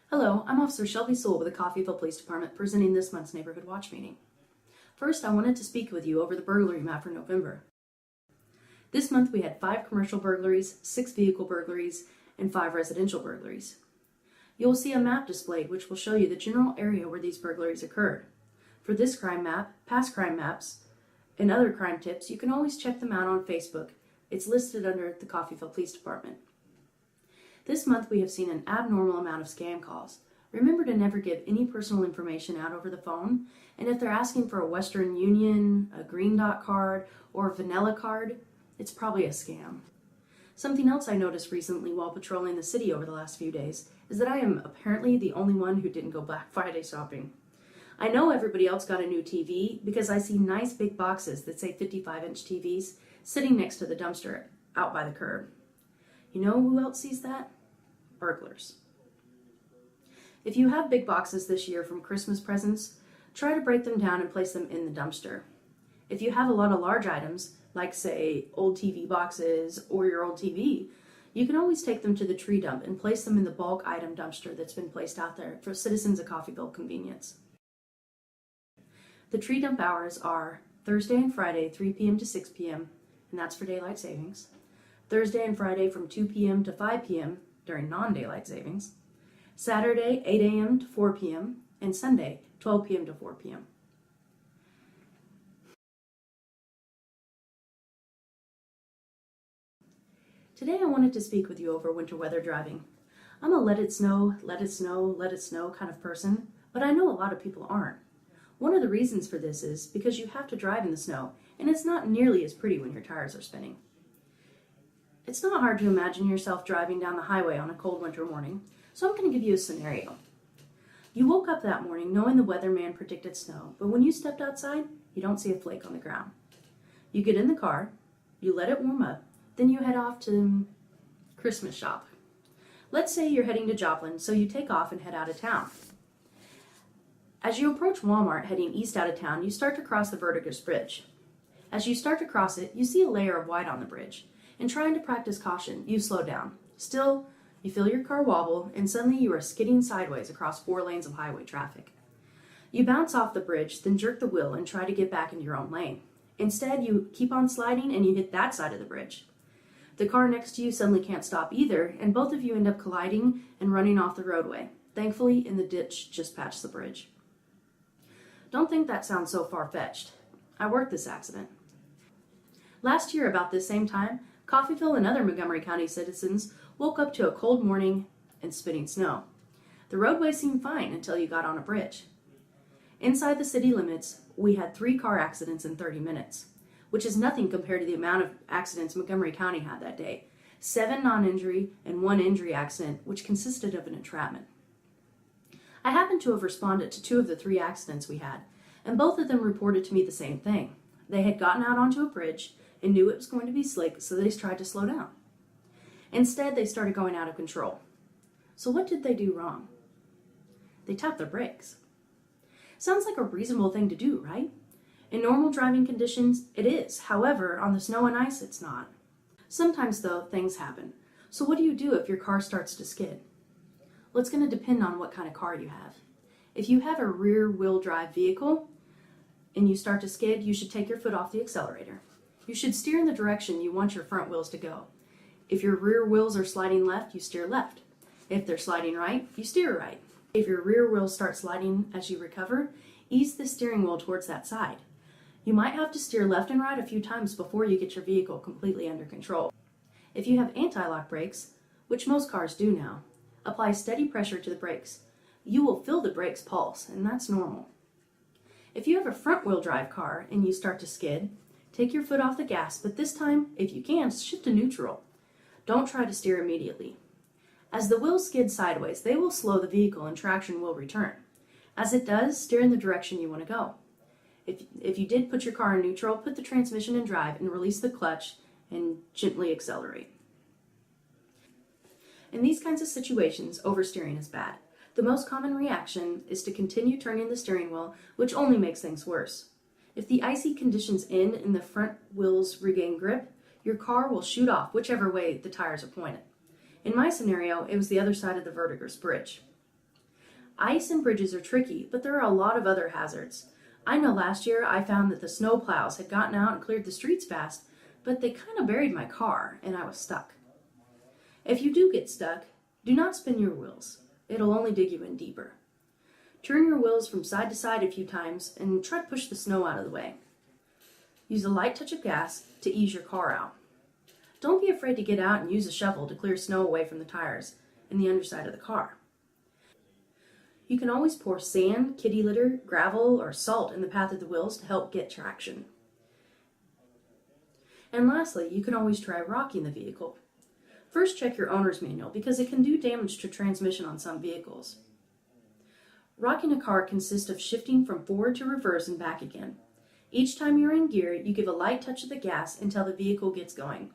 Hello, I'm Officer Shelby Sewell with the Coffeyville Police Department presenting this month's Neighborhood Watch meeting. First, I wanted to speak with you over the burglary map for November. This month we had 5 commercial burglaries, 6 vehicle burglaries, and 5 residential burglaries. You will see a map displayed which will show you the general area where these burglaries occurred. For this crime map, past crime maps, and other crime tips, you can always check them out on Facebook. It's listed under the Coffeyville Police Department. This month we have seen an abnormal amount of scam calls. Remember to never give any personal information out over the phone, and if they're asking for a Western Union, a Green Dot card, or a Vanilla card, it's probably a scam. Something else I noticed recently while patrolling the city over the last few days is that I am apparently the only one who didn't go Black Friday shopping. I know everybody else got a new TV because I see nice big boxes that say 55-inch TVs sitting next to the dumpster out by the curb. You know who else sees that? Burglars. If you have big boxes this year from Christmas presents, try to break them down and place them in the dumpster. If you have a lot of large items, like say old TV boxes or your old TV, you can always take them to the tree dump and place them in the bulk item dumpster that's been placed out there for citizens of Coffeyville convenience. The tree dump hours are Thursday and Friday 3 p.m. to 6 p.m. and that's for daylight savings. Thursday and Friday from 2 p.m. to 5 p.m. during non-daylight savings, Saturday 8 a.m. to 4 p.m., and Sunday 12 p.m. to 4 p.m. Today I wanted to speak with you over winter weather driving. I'm a let it snow, let it snow, let it snow kind of person, but I know a lot of people aren't. One of the reasons for this is because you have to drive in the snow, and it's not nearly as pretty when your tires are spinning. It's not hard to imagine yourself driving down the highway on a cold winter morning, so I'm going to give you a scenario. You woke up that morning knowing the weatherman predicted snow, but when you stepped outside, you don't see a flake on the ground. You get in the car, you let it warm up, then you head off to Christmas shop. Let's say you're heading to Joplin, so you take off and head out of town. As you approach Walmart heading east out of town, you start to cross the Verdigris Bridge. As you start to cross it, you see a layer of white on the bridge. And trying to practice caution, you slow down. Still, you feel your car wobble, and suddenly you are skidding sideways across 4 lanes of highway traffic. You bounce off the bridge, then jerk the wheel and try to get back into your own lane. Instead, you keep on sliding and you hit that side of the bridge. The car next to you suddenly can't stop either, and both of you end up colliding and running off the roadway. Thankfully, in the ditch just past the bridge. Don't think that sounds so far-fetched. I worked this accident. Last year, about this same time, Coffeyville and other Montgomery County citizens woke up to a cold morning and spitting snow. The roadway seemed fine until you got on a bridge. Inside the city limits, we had 3 car accidents in 30 minutes, which is nothing compared to the amount of accidents Montgomery County had that day. 7 non-injury and 1 injury accident, which consisted of an entrapment. I happened to have responded to 2 of the 3 accidents we had, and both of them reported to me the same thing. They had gotten out onto a bridge and knew it was going to be slick, so they tried to slow down. Instead, they started going out of control. So what did they do wrong? They tapped their brakes. Sounds like a reasonable thing to do, right? In normal driving conditions, it is. However, on the snow and ice, it's not. Sometimes, though, things happen. So what do you do if your car starts to skid? Well, it's going to depend on what kind of car you have. If you have a rear-wheel drive vehicle and you start to skid, you should take your foot off the accelerator. You should steer in the direction you want your front wheels to go. If your rear wheels are sliding left, you steer left. If they're sliding right, you steer right. If your rear wheels start sliding as you recover, ease the steering wheel towards that side. You might have to steer left and right a few times before you get your vehicle completely under control. If you have anti-lock brakes, which most cars do now, apply steady pressure to the brakes. You will feel the brakes pulse, and that's normal. If you have a front-wheel drive car and you start to skid, take your foot off the gas, but this time, if you can, shift to neutral. Don't try to steer immediately. As the wheels skid sideways, they will slow the vehicle and traction will return. As it does, steer in the direction you want to go. If you did put your car in neutral, put the transmission in drive and release the clutch and gently accelerate. In these kinds of situations, oversteering is bad. The most common reaction is to continue turning the steering wheel, which only makes things worse. If the icy conditions end and the front wheels regain grip, your car will shoot off whichever way the tires are pointed. In my scenario, it was the other side of the Verdigris Bridge. Ice and bridges are tricky, but there are a lot of other hazards. I know last year I found that the snow plows had gotten out and cleared the streets fast, but they kind of buried my car and I was stuck. If you do get stuck, do not spin your wheels. It'll only dig you in deeper. Turn your wheels from side to side a few times and try to push the snow out of the way. Use a light touch of gas to ease your car out. Don't be afraid to get out and use a shovel to clear snow away from the tires and the underside of the car. You can always pour sand, kitty litter, gravel, or salt in the path of the wheels to help get traction. And lastly, you can always try rocking the vehicle. First, check your owner's manual because it can do damage to transmission on some vehicles. Rocking a car consists of shifting from forward to reverse and back again. Each time you're in gear, you give a light touch of the gas until the vehicle gets going.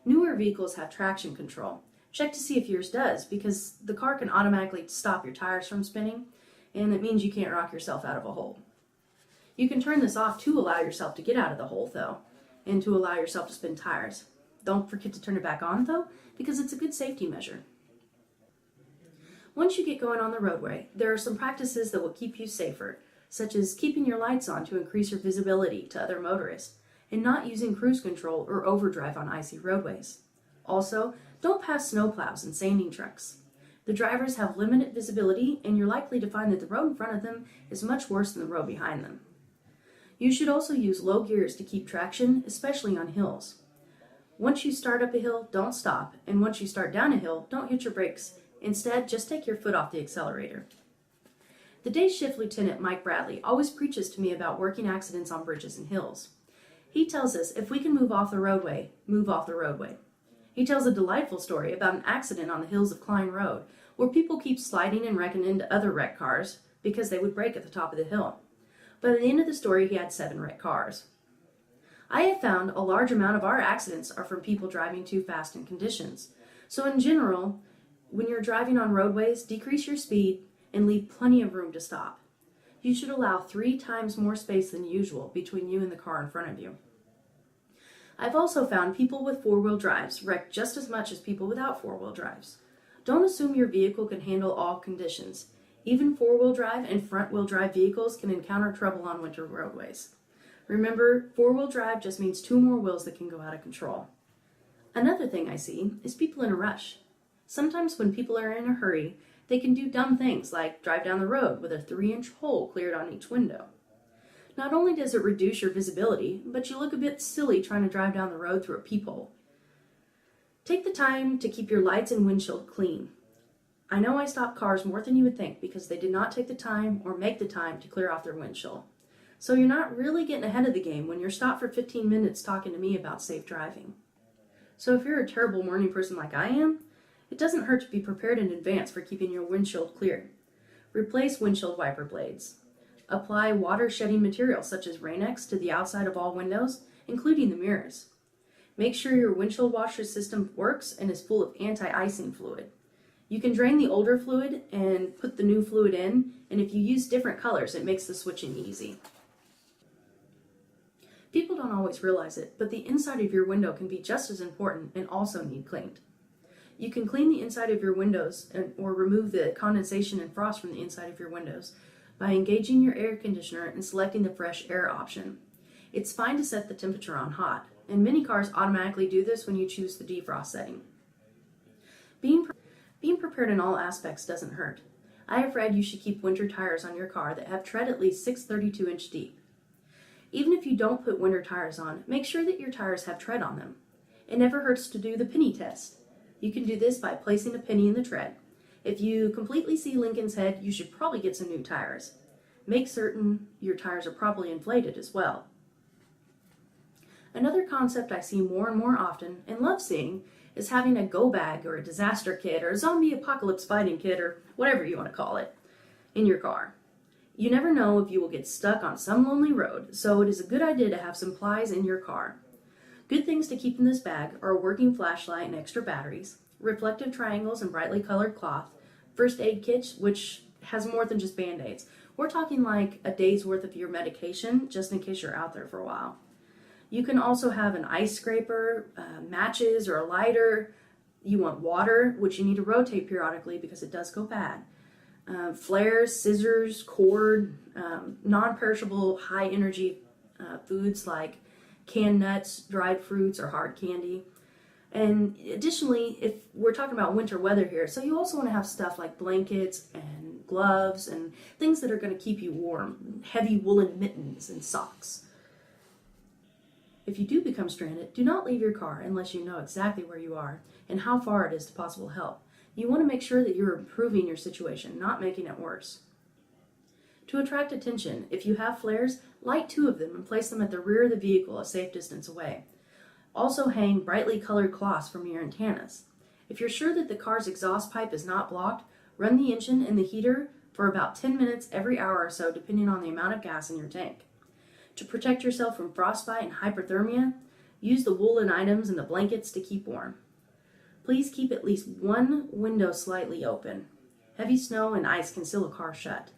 Newer vehicles have traction control. Check to see if yours does, because the car can automatically stop your tires from spinning, and it means you can't rock yourself out of a hole. You can turn this off to allow yourself to get out of the hole, though, and to allow yourself to spin tires. Don't forget to turn it back on, though, because it's a good safety measure. Once you get going on the roadway, there are some practices that will keep you safer, such as keeping your lights on to increase your visibility to other motorists, and not using cruise control or overdrive on icy roadways. Also, don't pass snowplows and sanding trucks. The drivers have limited visibility, and you're likely to find that the road in front of them is much worse than the road behind them. You should also use low gears to keep traction, especially on hills. Once you start up a hill, don't stop, and once you start down a hill, don't hit your brakes. Instead, just take your foot off the accelerator. The day shift lieutenant Mike Bradley always preaches to me about working accidents on bridges and hills. He tells us if we can move off the roadway, move off the roadway. He tells a delightful story about an accident on the hills of Klein Road, where people keep sliding and wrecking into other wrecked cars because they would brake at the top of the hill. But at the end of the story, he had 7 wrecked cars. I have found a large amount of our accidents are from people driving too fast in conditions. So in general, when you're driving on roadways, decrease your speed and leave plenty of room to stop. You should allow 3 times more space than usual between you and the car in front of you. I've also found people with 4-wheel drives wreck just as much as people without 4-wheel drives. Don't assume your vehicle can handle all conditions. Even 4-wheel drive and front-wheel drive vehicles can encounter trouble on winter roadways. Remember, 4-wheel drive just means 2 more wheels that can go out of control. Another thing I see is people in a rush. Sometimes when people are in a hurry, they can do dumb things like drive down the road with a 3-inch hole cleared on each window. Not only does it reduce your visibility, but you look a bit silly trying to drive down the road through a peephole. Take the time to keep your lights and windshield clean. I know I stop cars more than you would think because they did not take the time or make the time to clear off their windshield. So you're not really getting ahead of the game when you're stopped for 15 minutes talking to me about safe driving. So if you're a terrible morning person like I am, it doesn't hurt to be prepared in advance for keeping your windshield clear. Replace windshield wiper blades. Apply water-shedding material such as Rain-X to the outside of all windows, including the mirrors. Make sure your windshield washer system works and is full of anti-icing fluid. You can drain the older fluid and put the new fluid in, and if you use different colors, it makes the switching easy. People don't always realize it, but the inside of your window can be just as important and also need cleaned. You can clean the inside of your windows or remove the condensation and frost from the inside of your windows by engaging your air conditioner and selecting the fresh air option. It's fine to set the temperature on hot, and many cars automatically do this when you choose the defrost setting. Being prepared in all aspects doesn't hurt. I have read you should keep winter tires on your car that have tread at least 6 32-inch deep. Even if you don't put winter tires on, make sure that your tires have tread on them. It never hurts to do the penny test. You can do this by placing a penny in the tread. If you completely see Lincoln's head, you should probably get some new tires. Make certain your tires are properly inflated as well. Another concept I see more and more often, and love seeing, is having a go bag or a disaster kit or a zombie apocalypse fighting kit or whatever you want to call it in your car. You never know if you will get stuck on some lonely road, so it is a good idea to have supplies in your car. Good things to keep in this bag are a working flashlight and extra batteries, reflective triangles and brightly colored cloth, first aid kits, which has more than just band-aids. We're talking like a day's worth of your medication, just in case you're out there for a while. You can also have an ice scraper, matches, or a lighter. You want water, which you need to rotate periodically because it does go bad. Flares, scissors, cord, non-perishable high-energy foods like canned nuts, dried fruits, or hard candy. And additionally, if we're talking about winter weather here, so you also want to have stuff like blankets and gloves and things that are going to keep you warm, heavy woolen mittens and socks. If you do become stranded, do not leave your car unless you know exactly where you are and how far it is to possible help. You want to make sure that you're improving your situation, not making it worse. To attract attention, if you have flares, light 2 of them and place them at the rear of the vehicle a safe distance away. Also hang brightly colored cloths from your antennas. If you're sure that the car's exhaust pipe is not blocked, run the engine and the heater for about 10 minutes every hour or so, depending on the amount of gas in your tank. To protect yourself from frostbite and hypothermia, use the woolen items and the blankets to keep warm. Please keep at least one window slightly open. Heavy snow and ice can seal a car shut.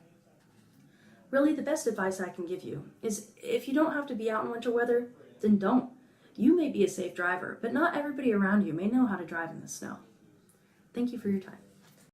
Really, the best advice I can give you is if you don't have to be out in winter weather, then don't. You may be a safe driver, but not everybody around you may know how to drive in the snow. Thank you for your time.